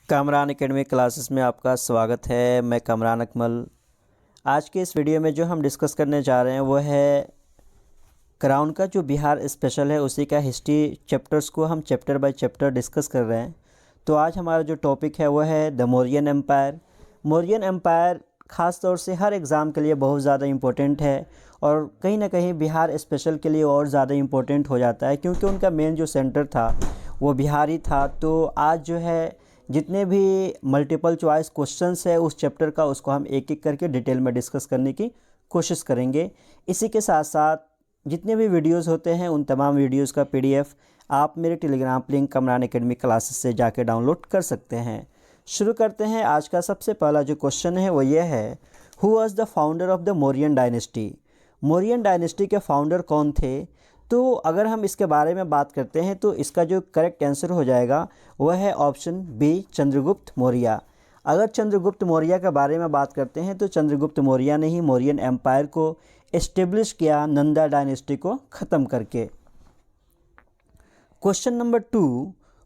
Kamran academy classes में आपका स्वागत है। मैं कामरान अकमल। आज के इस वीडियो में जो हम डिस्कस करने जा रहे हैं वो है क्राउन का जो बिहार स्पेशल है उसी का हिस्ट्री चैप्टर्स को हम चैप्टर बाय चैप्टर डिस्कस कर रहे हैं। तो आज हमारा जो टॉपिक है वो है the Mauryan empire. Mauryan empire ख़ास तौर से हर एग्ज़ाम के लिए बहुत ज़्यादा इम्पोर्टेंट है और कहीं ना कहीं बिहार स्पेशल के लिए और ज़्यादा इम्पोर्टेंट हो जाता है क्योंकि उनका मेन जो सेंटर था वो बिहार ही था। तो आज जो है जितने भी मल्टीपल चॉइस क्वेश्चंस है उस चैप्टर का उसको हम एक एक करके डिटेल में डिस्कस करने की कोशिश करेंगे। इसी के साथ साथ जितने भी वीडियोस होते हैं उन तमाम वीडियोस का पीडीएफ आप मेरे Telegram link Kamran academy classes से जाके डाउनलोड कर सकते हैं। शुरू करते हैं। आज का सबसे पहला जो क्वेश्चन है वो ये है, who was the founder of the Mauryan dynasty. Mauryan dynasty के फाउंडर कौन थे? तो अगर हम इसके बारे में बात करते हैं तो इसका जो करेक्ट आंसर हो जाएगा वह है ऑप्शन बी, चंद्रगुप्त मौर्य। अगर चंद्रगुप्त मौर्य के बारे में बात करते हैं तो चंद्रगुप्त मौर्य ने ही मौर्यन एम्पायर को एस्टेब्लिश किया नंदा डायनेस्टी को ख़त्म करके। Question number 2,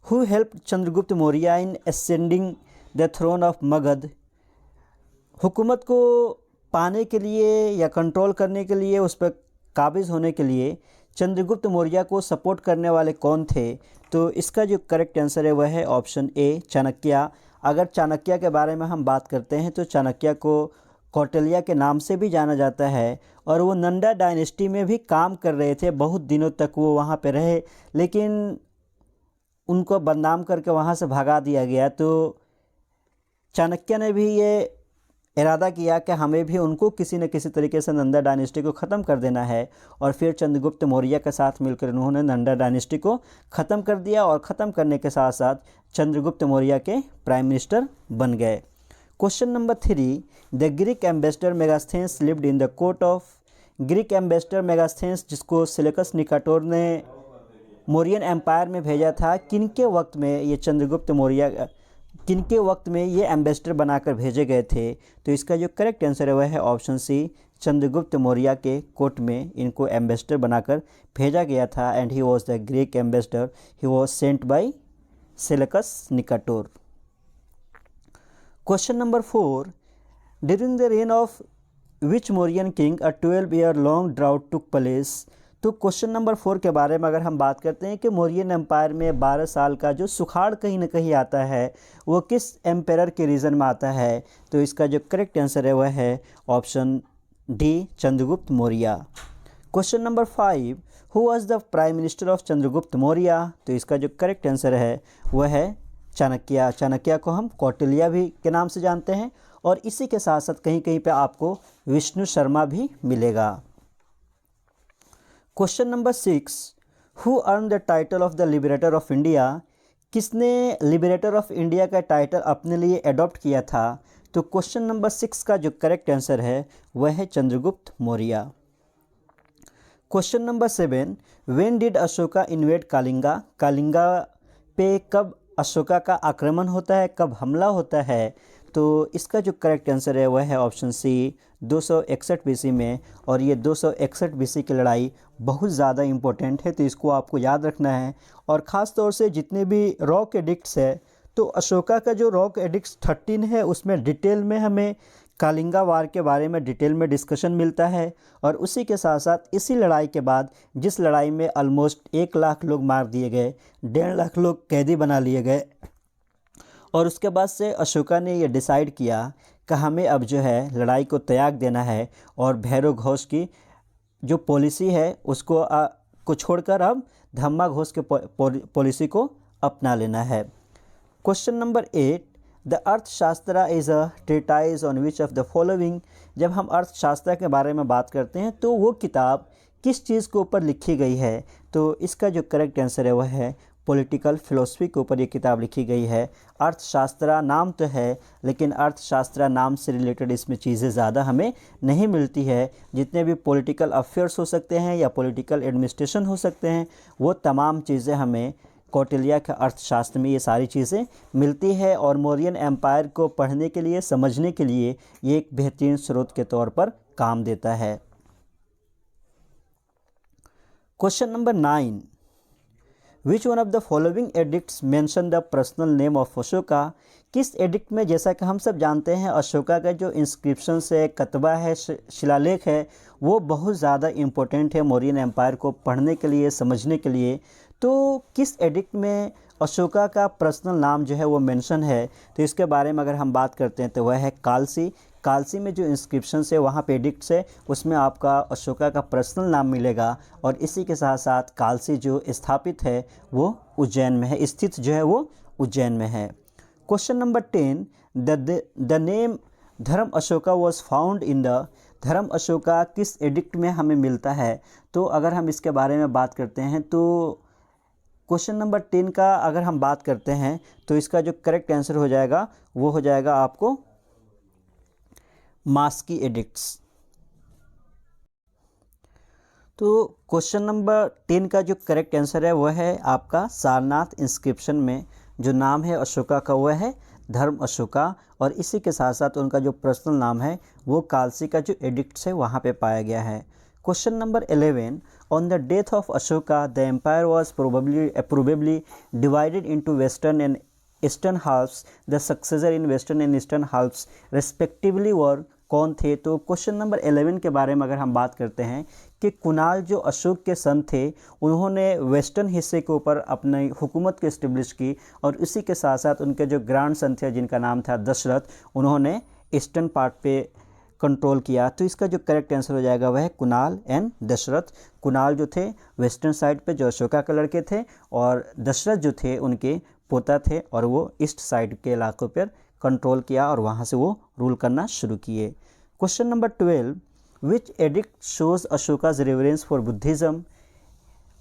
who help Chandragupta Maurya in ascending the throne of Magadh. हुकूमत को पाने के लिए या कंट्रोल करने के लिए, उस पर काबिज होने के लिए चंद्रगुप्त मौर्य को सपोर्ट करने वाले कौन थे? तो इसका जो करेक्ट आंसर है वह है ऑप्शन ए, चाणक्य। अगर चाणक्य के बारे में हम बात करते हैं तो चाणक्य को कौटिल्य के नाम से भी जाना जाता है और वो नंदा डायनेस्टी में भी काम कर रहे थे। बहुत दिनों तक वो वहाँ पे रहे लेकिन उनको बदनाम करके वहाँ से भगा दिया गया। तो चाणक्य ने भी ये इरादा किया कि हमें भी उनको किसी न किसी तरीके से नंदा डायनेस्टी को ख़त्म कर देना है और फिर चंद्रगुप्त मौर्य के साथ मिलकर उन्होंने नंदा डायनेस्टी को ख़त्म कर दिया और ख़त्म करने के साथ साथ चंद्रगुप्त मौर्य के प्राइम मिनिस्टर बन गए। Question number 3, the Greek ambassador Megasthenes lived in the court of. Greek ambassador Megasthenes जिसको सिलेकस निकाटोर ने मौर्यन एम्पायर में भेजा था, किनके वक्त में ये चंद्रगुप्त मौर्य किनके वक्त में ये एम्बेसडर बनाकर भेजे गए थे? तो इसका जो करेक्ट आंसर है वह है ऑप्शन सी, चंद्रगुप्त मौर्य के कोर्ट में इनको एम्बेसडर बनाकर भेजा गया था and he was the Greek ambassador, he was sent by Seleucus Nicator. Question number 4, during the reign of which Mauryan king a 12-year long drought took place. तो क्वेश्चन नंबर 4 के बारे में अगर हम बात करते हैं कि मौर्यन एम्पायर में 12 साल का जो सुखाड़ कहीं ना कहीं आता है वो किस एम्पायर के रीजन में आता है? तो इसका जो करेक्ट आंसर है वह है option D, Chandragupta Maurya. Question number 5, who was the prime minister of Chandragupta Maurya. तो इसका जो करेक्ट आंसर है वह है चाणक्य। चाणक्य को हम कौटिल्य भी के नाम से जानते हैं और इसी के साथ साथ कहीं कहीं पे आपको विष्णु शर्मा भी मिलेगा। Question number 6, who earn the title of the liberator of India. किसने लिबरेटर ऑफ इंडिया का टाइटल अपने लिए अडॉप्ट किया था? तो क्वेश्चन नंबर 6 का जो करेक्ट आंसर है वह है Chandragupta Maurya. Question number 7, when did Ashoka invade Kalinga. Kalinga पे कब अशोका का आक्रमण होता है, कब हमला होता है? तो इसका जो करेक्ट आंसर है वह है ऑप्शन सी, 261 बीसी में। और ये 261 बीसी की लड़ाई बहुत ज़्यादा इम्पोर्टेंट है तो इसको आपको याद रखना है। और ख़ास तौर से जितने भी रॉक एडिक्ट्स है तो अशोका का जो रॉक एडिक्ट्स 13 है उसमें डिटेल में हमें कालिंगा वार के बारे में डिटेल में डिस्कशन मिलता है। और उसी के साथ साथ इसी लड़ाई के बाद जिस लड़ाई में ऑलमोस्ट 1 लाख लोग मार दिए गए, 1.5 लाख लोग कैदी बना लिए गए और उसके बाद से अशोका ने ये डिसाइड किया कि हमें अब जो है लड़ाई को त्याग देना है और भैरव घोष की जो पॉलिसी है उसको को छोड़कर अब धम्मा घोष के पॉलिसी को अपना लेना है। क्वेश्चन नंबर 8, द अर्थशास्त्र is a treatise on which of the following. जब हम अर्थशास्त्र के बारे में बात करते हैं तो वो किताब किस चीज़ के ऊपर लिखी गई है? तो इसका जो करेक्ट आंसर है वह है पॉलिटिकल फिलोसफी के ऊपर ये किताब लिखी गई है। अर्थशास्त्र नाम तो है लेकिन अर्थशास्त्र नाम से रिलेटेड इसमें चीज़ें ज़्यादा हमें नहीं मिलती है। जितने भी पॉलिटिकल अफेयर्स हो सकते हैं या पॉलिटिकल एडमिनिस्ट्रेशन हो सकते हैं वो तमाम चीज़ें हमें कौटिल्य के अर्थशास्त्र में ये सारी चीज़ें मिलती है और मौर्यन एम्पायर को पढ़ने के लिए, समझने के लिए ये एक बेहतरीन स्रोत के तौर पर काम देता है। Question number 9, which one of the following addicts mention the personal name of Ashoka. किस एडिक्ट में, जैसा कि हम सब जानते हैं, अशोका का जो इंस्क्रिप्शन है, कतबा है, शिलालेख है, वो बहुत ज़्यादा इम्पोर्टेंट है मौर्यन एम्पायर को पढ़ने के लिए, समझने के लिए। तो किस एडिक्ट में अशोका का पर्सनल नाम जो है वो मेंशन है, तो इसके बारे में अगर हम बात करते हैं तो वह है कालसी। कालसी में जो इंस्क्रिप्शन है, वहाँ पे एडिक्ट्स है, उसमें आपका अशोका का पर्सनल नाम मिलेगा। और इसी के साथ साथ कालसी जो स्थापित है वो उज्जैन में है, स्थित जो है वो उज्जैन में है। क्वेश्चन नंबर 10, द नेम धर्म Ashoka was found in the. धर्म अशोका किस एडिक्ट में हमें मिलता है, तो अगर हम इसके बारे में बात करते हैं तो क्वेश्चन नंबर 10 का अगर हम बात करते हैं तो इसका जो करेक्ट आंसर हो जाएगा वो हो जाएगा आपको मास्की एडिक्ट्स। तो क्वेश्चन नंबर 10 का जो करेक्ट आंसर है वह है आपका सारनाथ इंस्क्रिप्शन में जो नाम है अशोका का वह है धर्म अशोका। और इसी के साथ साथ उनका जो पर्सनल नाम है वो कालसी का जो एडिक्ट्स है वहाँ पे पाया गया है। Question number 11, on the death of Ashoka the empire was probably divided into western and eastern halfs. The successor in western and eastern halfs respectively were कौन थे। तो क्वेश्चन नंबर 11 के बारे में अगर हम बात करते हैं कि कुणाल जो अशोक के सन थे, उन्होंने वेस्टर्न हिस्से के ऊपर अपनी हुकूमत को इस्टेब्लिश की, और इसी के साथ साथ उनके जो ग्रैंड सन थे जिनका नाम था दशरथ, उन्होंने ईस्टर्न पार्ट पे कंट्रोल किया। तो इसका जो करेक्ट आंसर हो जाएगा वह है कुणाल एंड दशरथ। कुणाल जो थे वेस्टर्न साइड पे जो अशोका के लड़के थे, और दशरथ जो थे उनके पोता थे, और वो ईस्ट साइड के इलाकों पर कंट्रोल किया और वहाँ से वो रूल करना शुरू किए। Question number 12, which addict shows Ashoka's reverence for Buddhism.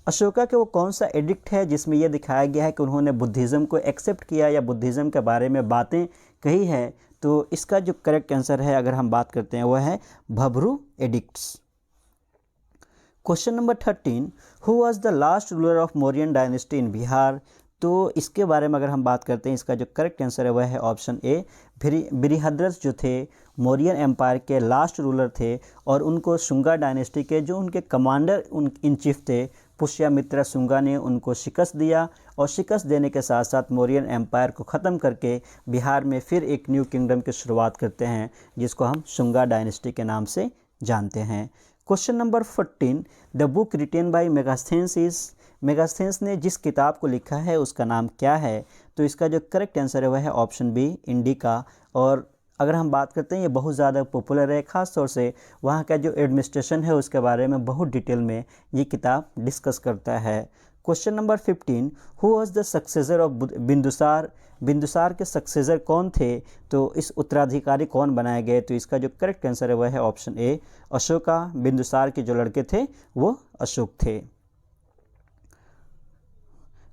Ashoka के वो कौन सा एडिक्ट है जिसमें यह दिखाया गया है कि उन्होंने बुद्धिज़्म को एक्सेप्ट किया या बुद्धिज़्म के बारे में बातें कही है। तो इसका जो करेक्ट आंसर है अगर हम बात करते हैं वह है Bhabru edicts. Question number 13, who was the last ruler of Mauryan dynasty in Bihar. तो इसके बारे में अगर हम बात करते हैं, इसका जो करेक्ट आंसर है वह है ऑप्शन ए, बृहद्रथ जो थे मौर्यन एम्पायर के लास्ट रूलर थे, और उनको शुंगा डायनेस्टी के जो उनके कमांडर इन चीफ थे पुष्यमित्र शुंगा ने उनको शिकस्त दिया, और शिकस्त देने के साथ साथ मौर्यन एम्पायर को ख़त्म करके बिहार में फिर एक न्यू किंगडम की शुरुआत करते हैं जिसको हम शुंगा डायनेस्टी के नाम से जानते हैं। Question number 14, the book written by Megasthenes is. Megasthenes ने जिस किताब को लिखा है उसका नाम क्या है। तो इसका जो करेक्ट आंसर है वह है ऑप्शन बी, इंडिका। और अगर हम बात करते हैं ये बहुत ज़्यादा पॉपुलर है, ख़ास तौर से वहाँ का जो एडमिनिस्ट्रेशन है उसके बारे में बहुत डिटेल में ये किताब डिस्कस करता है। Question number 15, who was the successor of Bindusar. Bindusar के सक्सेसर कौन थे, तो इस उत्तराधिकारी कौन बनाए गए। तो इसका जो करेक्ट आंसर है वह है ऑप्शन ए, अशोका। बिंदुसार के जो लड़के थे वो अशोक थे।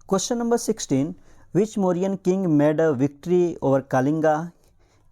Question number 16, which Mauryan king made a victory over Kalinga.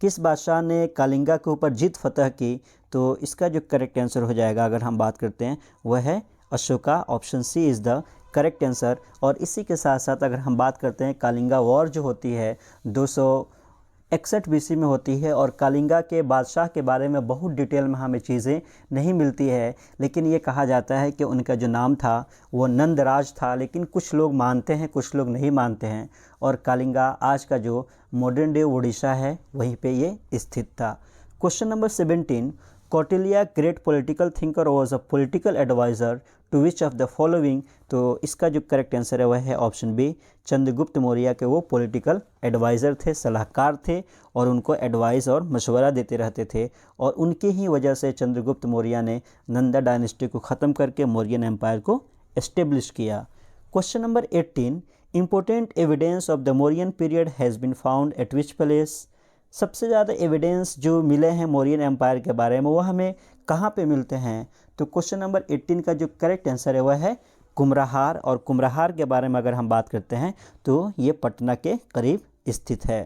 किस बादशाह ने कालिंगा के ऊपर जीत फतह की। तो इसका जो करेक्ट आंसर हो जाएगा अगर हम बात करते हैं वह है Ashoka. Option C is the correct answer. और इसी के साथ साथ अगर हम बात करते हैं कालिंगा वॉर जो होती है 261 BC में होती है, और कालिंगा के बादशाह के बारे में बहुत डिटेल में हमें चीज़ें नहीं मिलती है, लेकिन ये कहा जाता है कि उनका जो नाम था वो नंदराज था, लेकिन कुछ लोग मानते हैं कुछ लोग नहीं मानते हैं। और कालिंगा आज का जो मॉडर्न डे उड़ीसा है वहीं पे ये स्थित था। Question number 17, Kautilya great political thinker was a political adviser to which of the following. तो इसका जो करेक्ट आंसर है वह है ऑप्शन बी, चंद्रगुप्त मौर्य के वो पॉलिटिकल एडवाइज़र थे, सलाहकार थे, और उनको एडवाइस और मशवरा देते रहते थे। और उनकी ही वजह से चंद्रगुप्त मौर्य ने नंदा डायनेस्टी को ख़त्म करके मौर्यन एम्पायर को एस्टेब्लिश किया। Question number 18, important evidence of the Mauryan period has been found at which place. सबसे ज़्यादा एविडेंस जो मिले हैं मौर्यन एम्पायर के बारे में वो हमें कहाँ पे मिलते हैं। तो क्वेश्चन नंबर 18 का जो करेक्ट आंसर है वह है कुम्हरार। और कुम्हरार के बारे में अगर हम बात करते हैं तो ये पटना के करीब स्थित है।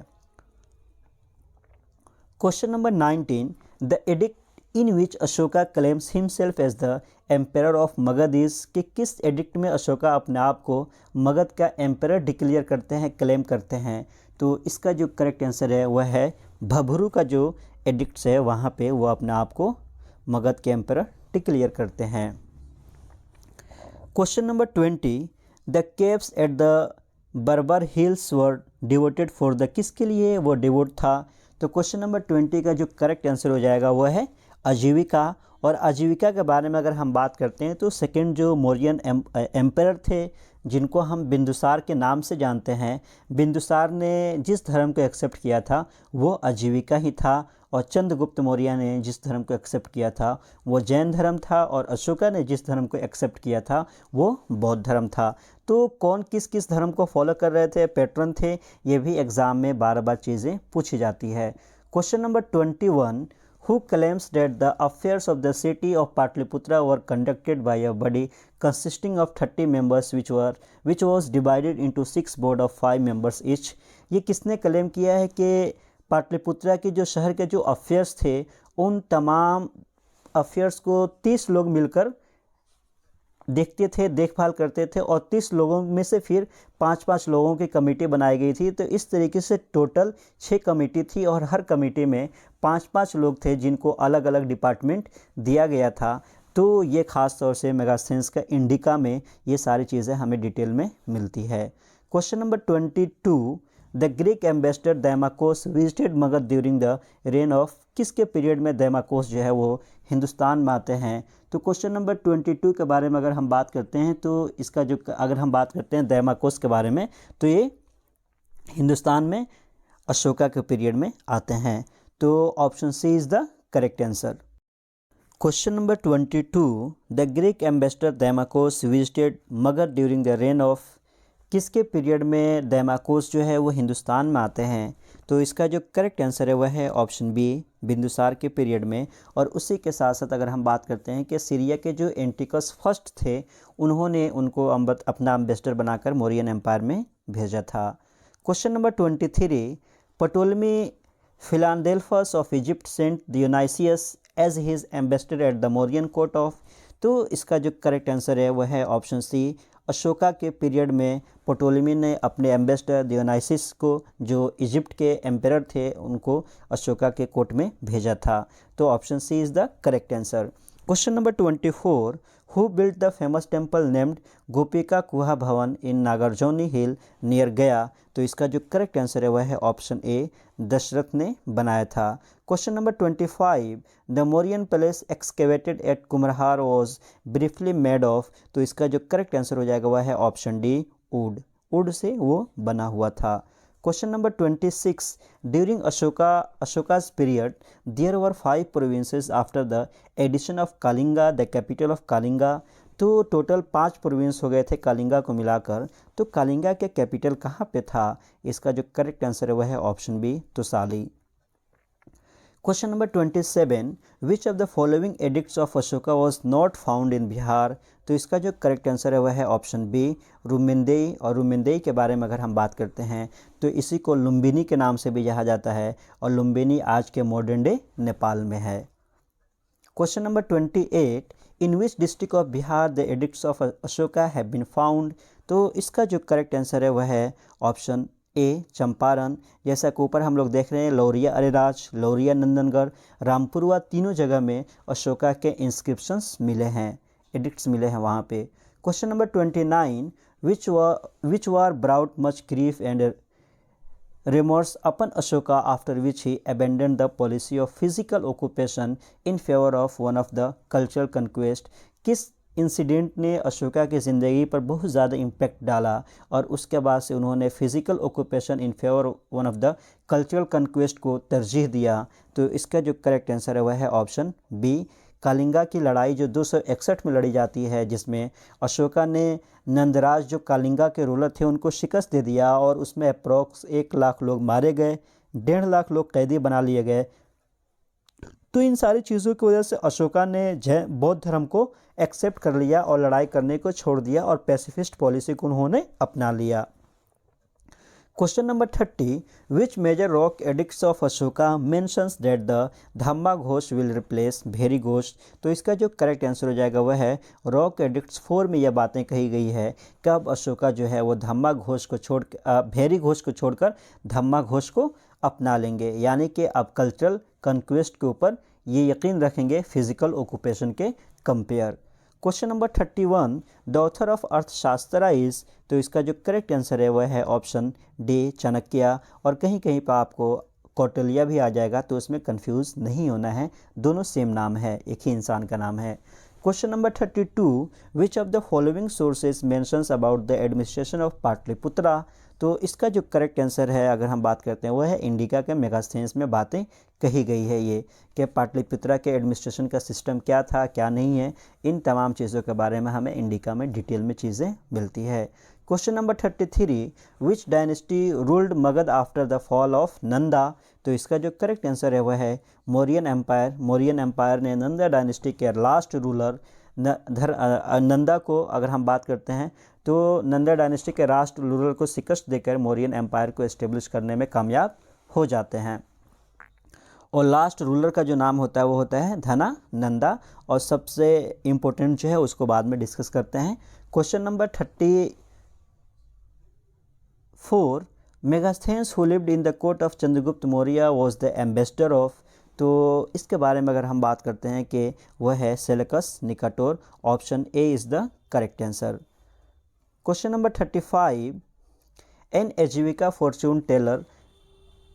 Question number 19, the edict in which Ashoka claims himself as the emperor of Magadh is. कि किस एडिक्ट में अशोका अपने आप को मगध का एम्पेरर डिक्लेयर करते हैं, क्लेम करते हैं। तो इसका जो करेक्ट आंसर है वह है भभरू का जो एडिक्ट्स है वहाँ पे वो अपने आप को मगध के एम्पेरर डिक्लेयर करते हैं। Question number 20, the caves at the Barabar hills were devoted for the, किसके लिए वो डिवोट था? तो क्वेश्चन नंबर 20 का जो करेक्ट आंसर हो जाएगा वो है आजीविका। और आजीविका के बारे में अगर हम बात करते हैं तो सेकंड जो मौर्यन एम्परर थे जिनको हम बिंदुसार के नाम से जानते हैं, बिंदुसार ने जिस धर्म को एक्सेप्ट किया था वो आजीविका ही था, और चंद्रगुप्त मौर्य ने जिस धर्म को एक्सेप्ट किया था वो जैन धर्म था, और अशोका ने जिस धर्म को एक्सेप्ट किया था वो बौद्ध धर्म था। तो कौन किस किस धर्म को फॉलो कर रहे थे, पैटर्न थे, ये भी एग्ज़ाम में बार बार चीज़ें पूछी जाती है। Question number 21, who claims that the affairs of the city of Patliputra were conducted by a body consisting of 30 members which was divided into 6 board of 5 members each। ये किसने क्लेम किया है कि पाटलिपुत्रा के जो शहर के जो अफेयर्स थे उन तमाम अफेयर्स को 30 लोग मिलकर देखते थे, देखभाल करते थे, और 30 लोगों में से फिर 5-5 लोगों की कमेटी बनाई गई थी। तो इस तरीके से टोटल 6 कमेटी थी, और हर कमेटी में 5-5 लोग थे जिनको अलग अलग डिपार्टमेंट दिया गया था। तो ये ख़ास तौर से मेगास्थेनेस का इंडिका में ये सारी चीज़ें हमें डिटेल में मिलती है। Question number 22, the Greek ambassador Daimachus visited Magadha during the reign of, किसके पीरियड में दैमाकोस जो है वो हिंदुस्तान में आते हैं? तो क्वेश्चन नंबर 22 के बारे में अगर हम बात करते हैं तो इसका जो अगर हम बात करते हैं दैमाकोस के बारे में तो ये हिंदुस्तान में अशोका के पीरियड में आते हैं। तो option C is the correct answer. Question number 22, the Greek ambassador Daimachus visited Magadha during the reign of, किसके पीरियड में दैमाकोस जो है वो हिंदुस्तान में आते हैं? तो इसका जो करेक्ट आंसर है वह है ऑप्शन बी, बिंदुसार के पीरियड में। और उसी के साथ साथ अगर हम बात करते हैं कि सीरिया के जो एंटिकस फर्स्ट थे उन्होंने उनको अपना एम्बेसडर बनाकर मौर्यन एम्पायर में भेजा था। Question number 23, Ptolemy Philadelphus of Egypt sent Dionysius as his ambassador at the Mauryan court of, तो इसका जो करेक्ट आंसर है वह है ऑप्शन सी, अशोका के पीरियड में पटोलेमी ने अपने एम्बेसडर दियोनाइसिस को, जो इजिप्ट के एम्परर थे, उनको अशोका के कोर्ट में भेजा था। तो option C is the correct answer. Question number 24, who built the famous temple named Gopika Kuha भवन इन नागार्जुनी हिल नियर गया? तो इसका जो करेक्ट आंसर है वह है ऑप्शन ए, दशरथ ने बनाया था। Question number 25, the Mauryan palace excavated at Kumhrar was briefly made of, तो इसका जो करेक्ट आंसर हो जाएगा वह है ऑप्शन डी, वुड से वो बना हुआ था। Question number 26, during Ashoka's period there were 5 provinces after the addition of Kalinga the capital of Kalinga, तो टोटल 5 प्रोविंस हो गए थे कालिंगा को मिलाकर। तो कालिंगा के कैपिटल कहाँ पे था? इसका जो करेक्ट आंसर है वह है option B, Tosali. Question number 27, which of the following edicts of Ashoka was not found in Bihar? तो इसका जो करेक्ट आंसर है वह है ऑप्शन बी, रुमिंदेई। और रुमिंदेई के बारे में अगर हम बात करते हैं तो इसी को लुम्बिनी के नाम से भी जाना जाता है, और लुम्बिनी आज के मॉडर्न डे नेपाल में है। Question number 28, in which district of Bihar the edicts of Ashoka have been found? तो इसका जो करेक्ट आंसर है वह है ऑप्शन ए, चंपारण। जैसा कि ऊपर हम लोग देख रहे हैं, लौरिया अरेराज, लौरिया नंदनगढ़, रामपुरवा, तीनों जगह में अशोका के इंस्क्रिप्शंस मिले हैं, एडिक्ट्स मिले हैं वहाँ पे। Question number 29, which war brought much grief and remorse upon Ashoka after which he abandoned the policy of physical occupation in favor of one of the cultural conquest? किस इंसिडेंट ने अशोका की ज़िंदगी पर बहुत ज़्यादा इम्पैक्ट डाला और उसके बाद से उन्होंने physical occupation in favour one of the cultural conquest को तरजीह दिया? तो इसका जो करेक्ट आंसर है वह है ऑप्शन बी, कालिंगा की लड़ाई जो 261 में लड़ी जाती है, जिसमें अशोका ने नंदराज जो कालिंगा के रूलर थे उनको शिकस्त दे दिया, और उसमें अप्रॉक्स 1 लाख लोग मारे गए, 1.5 लाख लोग कैदी बना लिए गए। तो इन सारी चीज़ों की वजह से अशोका ने बौद्ध धर्म को एक्सेप्ट कर लिया और लड़ाई करने को छोड़ दिया, और पैसिफिस्ट पॉलिसी को उन्होंने अपना लिया। Question number 30, which major rock edicts of Ashoka mentions that the dhamma ghosh will replace bheri ghosh? तो इसका जो करेक्ट आंसर हो जाएगा वह है रॉक एडिक्ट्स 4 में यह बातें कही गई है कि अब अशोका जो है वो धम्मा घोष को छोड़ भेरी घोष को छोड़कर धम्मा घोष को अपना लेंगे, यानी कि अब कल्चरल कन्क्वेस्ट के ऊपर ये यकीन रखेंगे फिजिकल ऑक्यूपेशन के compare. Question number 31, the author of अर्थशास्त्र इज, तो इसका जो करेक्ट आंसर है वह है ऑप्शन डी चाणक्य। और कहीं कहीं पर आपको कौटिल्य भी आ जाएगा, तो उसमें कंफ्यूज नहीं होना है, दोनों सेम नाम है, एक ही इंसान का नाम है। Question number 32, which of the following sources mentions about the administration of Pataliputra, तो इसका जो करेक्ट आंसर है अगर हम बात करते हैं वह है इंडिका के मेगास्थेन्स में बातें कही गई है ये, कि पाटलिपुत्रा के एडमिनिस्ट्रेशन का सिस्टम क्या था क्या नहीं है, इन तमाम चीज़ों के बारे में हमें इंडिका में डिटेल में चीज़ें मिलती है। Question number 33, which dynasty ruled Magadh after the fall of Nanda, तो इसका जो करेक्ट आंसर है वह है मौर्यन एम्पायर। मौर्यन एम्पायर ने नंदा डायनेस्टी के लास्ट रूलर नंदा को, अगर हम बात करते हैं तो नंदा डायनेस्टी के राष्ट्र रूलर को शिकस्त देकर मौर्यन एम्पायर को एस्टेब्लिश करने में कामयाब हो जाते हैं। और लास्ट रूलर का जो नाम होता है वो होता है धना नंदा, और सबसे इम्पोर्टेंट जो है उसको बाद में डिस्कस करते हैं। Question number 34, Megasthenes who lived in the court of Chandragupta Maurya was the ambassador of, तो इसके बारे में अगर हम बात करते हैं कि वह है Seleucus Nicator. Option A is the correct answer. Question number 35, an Ajivika fortune teller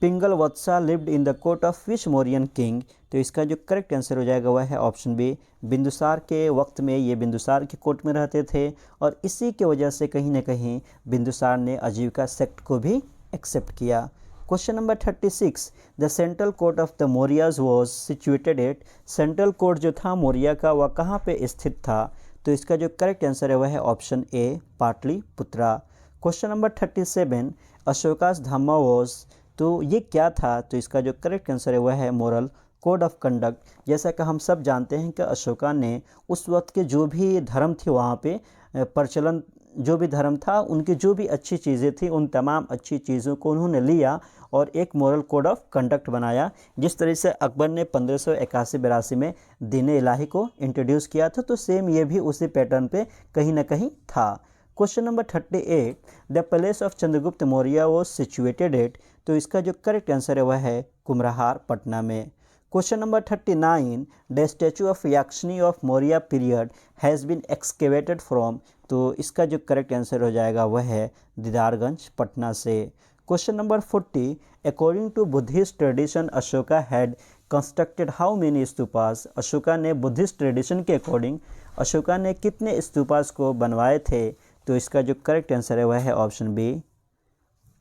Pingalavatsa lived in the court of which Mauryan king, तो इसका जो करेक्ट आंसर हो जाएगा वह है ऑप्शन बी, बिंदुसार के वक्त में ये बिंदुसार के कोर्ट में रहते थे, और इसी के वजह से कहीं ना कहीं बिंदुसार ने आजीविका सेक्ट को भी एक्सेप्ट किया। Question number 36, the central court of the Mauryas was situated at, central court जो था मौर्य का वह कहाँ पे स्थित था, तो इसका जो करेक्ट आंसर है वह है option A Pataliputra. Question number 37, Ashoka's dhamma was, तो ये क्या था, तो इसका जो करेक्ट आंसर है वह है मोरल कोड ऑफ कंडक्ट। जैसा कि हम सब जानते हैं कि अशोका ने उस वक्त के जो भी धर्म थे वहाँ पे प्रचलन, जो भी धर्म था उनकी जो भी अच्छी चीज़ें थी उन तमाम अच्छी चीज़ों को उन्होंने लिया और एक मोरल कोड ऑफ कंडक्ट बनाया। जिस तरह से अकबर ने 1581-82 में दीन इलाही को इंट्रोड्यूस किया था, तो सेम ये भी उसी पैटर्न पे कहीं ना कहीं था। Question number 38, the palace of Chandragupta Maurya was situated at, तो इसका जो करेक्ट आंसर है वह है कुम्हरार पटना में। Question number 39, the statue of yakshini of Maurya period has been excavated from, तो इसका जो करेक्ट आंसर हो जाएगा वह है दीदारगंज पटना से। Question number 40, according to Buddhist tradition Ashoka had constructed how many stupas, Ashoka ने बुद्धिस्ट ट्रेडिशन के अकॉर्डिंग अशोका ने कितने स्तूपास को बनवाए थे, तो इसका जो करेक्ट आंसर है वह है ऑप्शन बी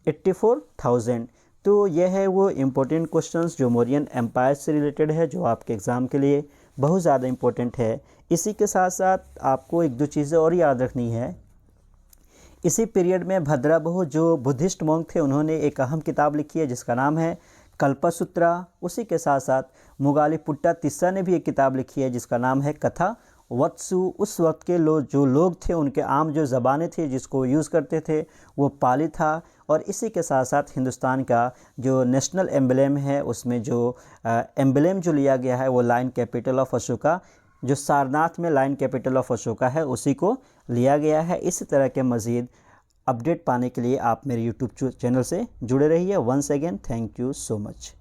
84,000। तो यह है वो इम्पोर्टेंट क्वेश्चंस जो मौर्यन एम्पायर से रिलेटेड है, जो आपके एग्ज़ाम के लिए बहुत ज़्यादा इम्पोर्टेंट है। इसी के साथ साथ आपको एक दो चीज़ें और याद रखनी है। इसी पीरियड में भद्राबहु जो बुद्धिस्ट मॉन्क थे उन्होंने एक अहम किताब लिखी है जिसका नाम है कल्पसूत्रा। उसी के साथ साथ मुगालीपुट्टा तिस्सा ने भी एक किताब लिखी है जिसका नाम है कथा वत्सु। उस वक्त के जो लोग थे उनके आम जो ज़बानें थी जिसको यूज़ करते थे वो पाली था। और इसी के साथ साथ हिंदुस्तान का जो नेशनल एम्बलेम है उसमें जो एम्बलेम जो लिया गया है वो लाइन कैपिटल ऑफ अशोका, जो सारनाथ में लाइन कैपिटल ऑफ अशोका है उसी को लिया गया है। इसी तरह के मज़ीद अपडेट पाने के लिए आप मेरे यूट्यूब चैनल से जुड़े रहिए। Once again thank you so much.